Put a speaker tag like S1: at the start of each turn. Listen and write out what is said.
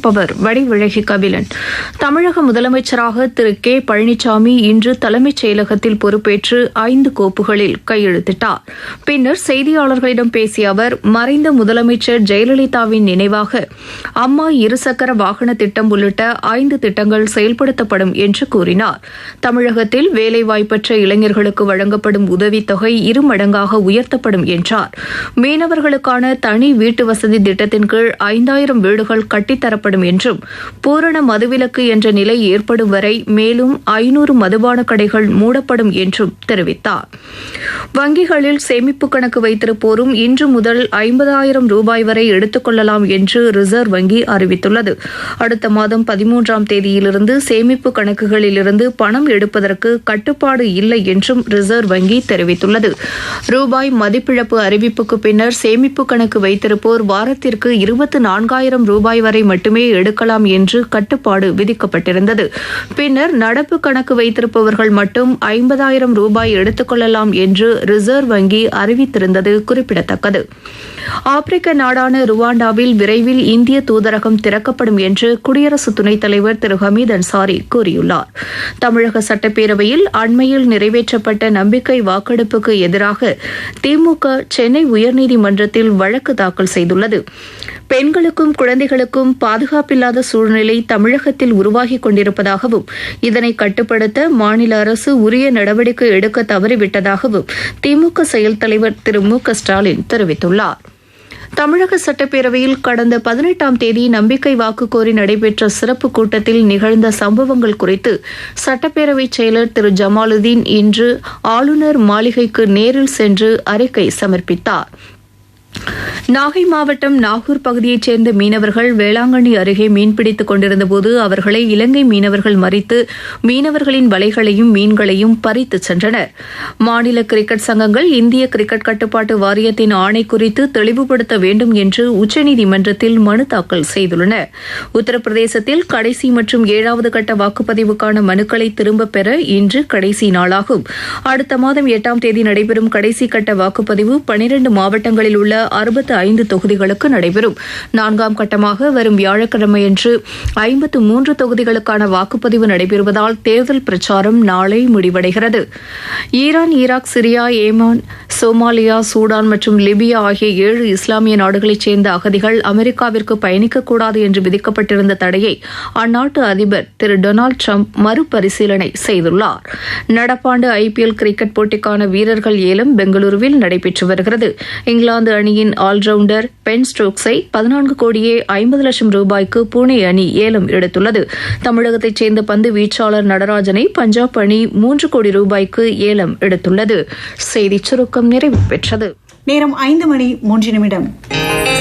S1: வாசிப்பவர் வடிவிழகி கபிலன். தமிழக முதலமைச்சராக திரு கே பழனிசாமி இன்று தலைமைச் செயலகத்தில் பொறுப்பேற்று 5 கோப்புகளில் கையெழுத்திட்டார். பின்னர் செய்தியாளர்களிடம் பேசிய அவர், மறைந்த முதலமைச்சர் ஜெயலலிதாவின் நினைவாக அம்மா இருசக்கர வாகன திட்டம் உள்ளிட்ட 5 திட்டங்கள் செயல்படுத்தப்படும் என்று கூறினார். தமிழகத்தில் வேலைவாய்ப்பற்ற இளைஞர்களுக்கு வழங்கப்படும் உதவித்தொகை 2 மடங்காக உயர்த்தப்படும் என்றார். மீனவர்களுக்கான தனி வீட்டு வசதி திட்டத்தின் கீழ் 5000 வீடுகள் கட்டித்தரப்படும் என்றும், பூரண மதுவிலக்கு என்ற நிலை ஏற்படும் வரை மேலும் 500 மதுபான கடைகள் மூடப்படும் என்றும் தெரிவித்தார். வங்கிகளில் சேமிப்பு கணக்கு வைத்திருப்போரும் இன்று முதல் 50,000 ரூபாய் வரை எடுத்துக் கொள்ளலாம் என்று ரிசர்வ் வங்கி அறிவித்துள்ளது. அடுத்த மாதம் 13ஆம் தேதியிலிருந்து சேமிப்பு கணக்குகளிலிருந்து பணம் எடுப்பதற்கு கட்டுப்பாடு இல்லை என்றும் ரிசர்வ் வங்கி தெரிவித்துள்ளது. ரூபாய் மதிப்பிழப்பு அறிவிப்புக்கு பின்னர் சேமிப்பு கணக்கு வைத்திருப்போர் வாரத்திற்கு 24,000 ரூபாய் வரை மட்டுமே எடுக்கலாம் என்று கட்டுப்பாடு விதிக்கப்பட்டிருந்தது. பின்னர் நடப்பு கணக்கு வைத்திருப்பவர்கள் மட்டும் 50,000 ரூபாய் எடுத்துக் கொள்ளலாம் என்று ரிசர்வ் வங்கி அறிவித்திருந்தது குறிப்பிடத்தக்கது. ஆப்பிரிக்க நாடான ருவாண்டாவில் விரைவில் இந்திய தூதரகம் திறக்கப்படும் என்று குடியரசு துணைத் தலைவர் திரு ஹமீத் அன்சாரி கூறியுள்ளார். தமிழக சட்டப்பேரவையில் அண்மையில் நிறைவேற்றப்பட்ட நம்பிக்கை வாக்கெடுப்புக்கு எதிராக திமுக சென்னை உயர்நீதிமன்றத்தில் வழக்கு தாக்கல் செய்துள்ளது. பெண்களுக்கும் குழந்தைகளுக்கும் பாதுகாப்பில்லாத சூழ்நிலை தமிழகத்தில் உருவாகிக் கொண்டிருப்பதாகவும், இதனை கட்டுப்படுத்த மாநில அரசு உரிய நடவடிக்கை எடுக்க தவறிவிட்டதாகவும் திமுக செயல் தலைவர் திரு மு க ஸ்டாலின் தெரிவித்துள்ளார். தமிழக சட்டப்பேரவையில் கடந்த 18ஆம் தேதி நம்பிக்கை வாக்கு கோரி நடைபெற்ற சிறப்பு கூட்டத்தில் நிகழ்ந்த சம்பவங்கள் குறித்து சட்டப்பேரவைச் செயலர் திரு ஜமாலுதீன் இன்று ஆளுநர் மாளிகைக்கு நேரில் சென்று அறிக்கை சமர்ப்பித்தார். நாகை மாவட்டம் நாகூர் பகுதியைச் சேர்ந்த மீனவர்கள் வேளாங்கண்ணி அருகே மீன்பிடித்துக் கொண்டிருந்தபோது அவர்களை இலங்கை மீனவர்கள் மறித்து மீனவர்களின் வலைகளையும் மீன்களையும் பறித்து சென்றனர். மாநில கிரிக்கெட் சங்கங்கள் இந்திய கிரிக்கெட் கட்டுப்பாட்டு வாரியத்தின் ஆணை குறித்து தெளிவுபடுத்த வேண்டும் என்று உச்சநீதிமன்றத்தில் மனு தாக்கல் செய்துள்ளனர். உத்தரப்பிரதேசத்தில் கடைசி மற்றும் 7வது கட்ட வாக்குப்பதிவுக்கான மனுக்களை திரும்பப் பெற இன்று கடைசி நாளாகும். அடுத்த மாதம் 8ஆம் தேதி நடைபெறும் கடைசி கட்ட வாக்குப்பதிவு 12 மாவட்டங்களில் உள்ள 65 தொகுதிகளுக்கு நடைபெறும். 4ஆம் கட்டமாக வரும் வியாழக்கிழமையன்று 53 தொகுதிகளுக்கான வாக்குப்பதிவு நடைபெறுவதால் தேர்தல் பிரச்சாரம் நாளை முடிவடைகிறது. ஈரான், ஈராக், சிரியா, ஏமான், சோமாலியா, சூடான் மற்றும் லிபியா ஆகிய 7 இஸ்லாமிய நாடுகளைச் சேர்ந்த அகதிகள் அமெரிக்காவிற்கு பயணிக்கக்கூடாது என்று விதிக்கப்பட்டிருந்த தடையை அந்நாட்டு அதிபர் திரு டொனால்டு டிரம்ப் மறுபரிசீலனை செய்துள்ளார். நடப்பாண்டு IPL கிரிக்கெட் போட்டிக்கான வீரர்கள் ஏலம் பெங்களூருவில் நடைபெற்று வருகிறது. இங்கிலாந்து அணியின் ஆல்ரவுண்டர் பென் ஸ்டோக்ஸை 14 கோடியே 50 லட்சம் ரூபாய்க்கு புனே அணி ஏலம் எடுத்துள்ளது. தமிழகத்தைச் சேர்ந்த பந்து வீச்சாளர் நடராஜனை பஞ்சாப் அணி 3 கோடி ரூபாய்க்கு ஏலம் எடுத்துள்ளது. செய்திச் சுருக்கம் நிறைவு பெற்றது.
S2: நேரம் 5:03